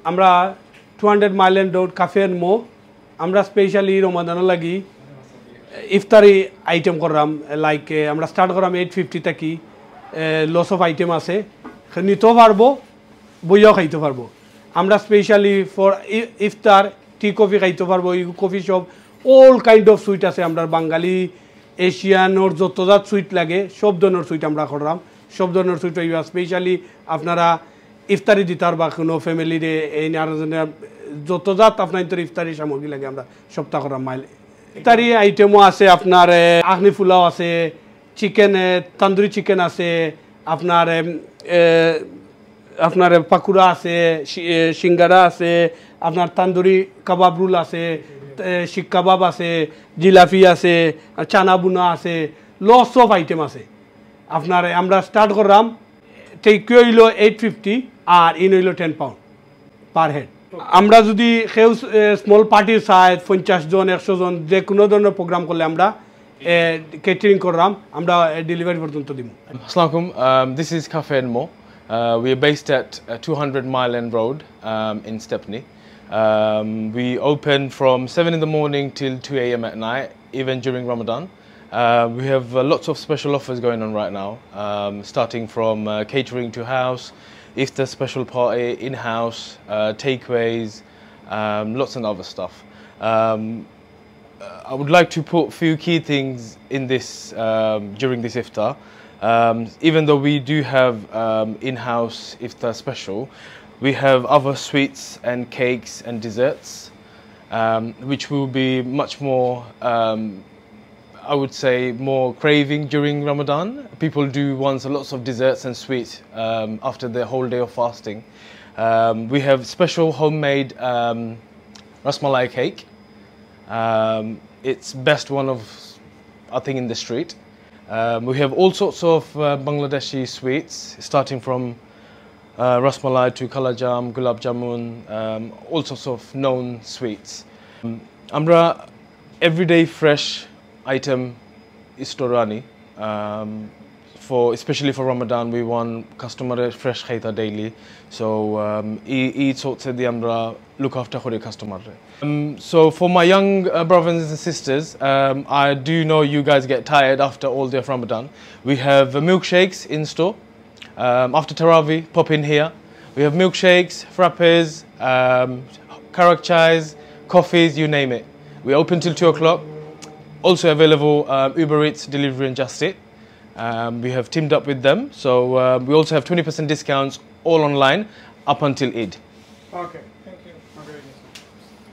আমরা 200 Mile End Road Cafe and মো আমরা স্পেশালি রমাদান লাগি ইফতারি আইটেম করলাম লাইক আমরা স্টার্ট করলাম 850 থেকে লস অফ আইটেম আছে নিতেও পারবো বইয়াও খাইতে পারবো আমরা specially for iftar tea coffee খাইতে পারবো coffee shop all kind of sweet আছে আমরা বাঙালি এশিয়ানোর যত জাত সুইট লাগে সব ধরনের সুইট আমরা করলাম সব ধরনের সুইট হইবা স্পেশালি আপনারা ইফতারি দিতার বা কোনো ফ্যামিলির এই যত জাত আপনার ইফতারি সামগ্রী লাগে আমরা সপ্তাহ করা মাইল ইফতারি আইটেমও আছে আপনার আখনি ফুলাও আছে চিকেন তন্দুরি চিকেন আছে আপনার আপনার পাকুড়া আছে সিঙ্গারা আছে আপনার তন্দুরি কাবাব রুল আছে শিক কাবাব আছে জিলাপি আছে চানা বুনা আছে লস অফ আইটেম আছে আপনার আমরা স্টার্ট করলাম টেক হইল 850 আর ইন হইল 10 পাউন্ড পার হেড আমরা যদি কেউ স্মল পার্টি চাই 50 জন 100 জন যে কোনো ধরনের প্রোগ্রাম করলে আমরা কেটারিং করলাম আমরা ডেলিভারি পর্যন্ত দিব আসসালামু আলাইকুম this is Cafe and More. We are based at 200 Mile End Road in Stepney. We open from 7 in the morning till 2 a.m. at night, even during Ramadan. We have lots of special offers going on right now, starting from catering to house, iftar special party, in-house, takeaways, lots and other stuff. I would like to put a few key things in this during this iftar. Even though we do have in-house iftar special, we have other sweets and cakes and desserts, which will be much more, I would say, more craving during Ramadan. People do want lots of desserts and sweets after the whole day of fasting. We have special homemade rasmalai cake. It's best one of, I think, in the street. We have all sorts of Bangladeshi sweets, starting from rasmalai to kalajam, gulab jamun, all sorts of known sweets. Amra everyday fresh item istorani. Especially for Ramadan, we want customer fresh khaita daily. So eat sorts of the amra look after the customer. So for my young brothers and sisters, I do know you guys get tired after all day of Ramadan. We have milkshakes in store. After Tarawih, pop in here. We have milkshakes, frappes, karak chais, coffees, you name it. We open till 2 o'clock. Also available Uber Eats, delivery and Just Eat. We have teamed up with them, so we also have 20% discounts all online up until Eid. Okay, thank you.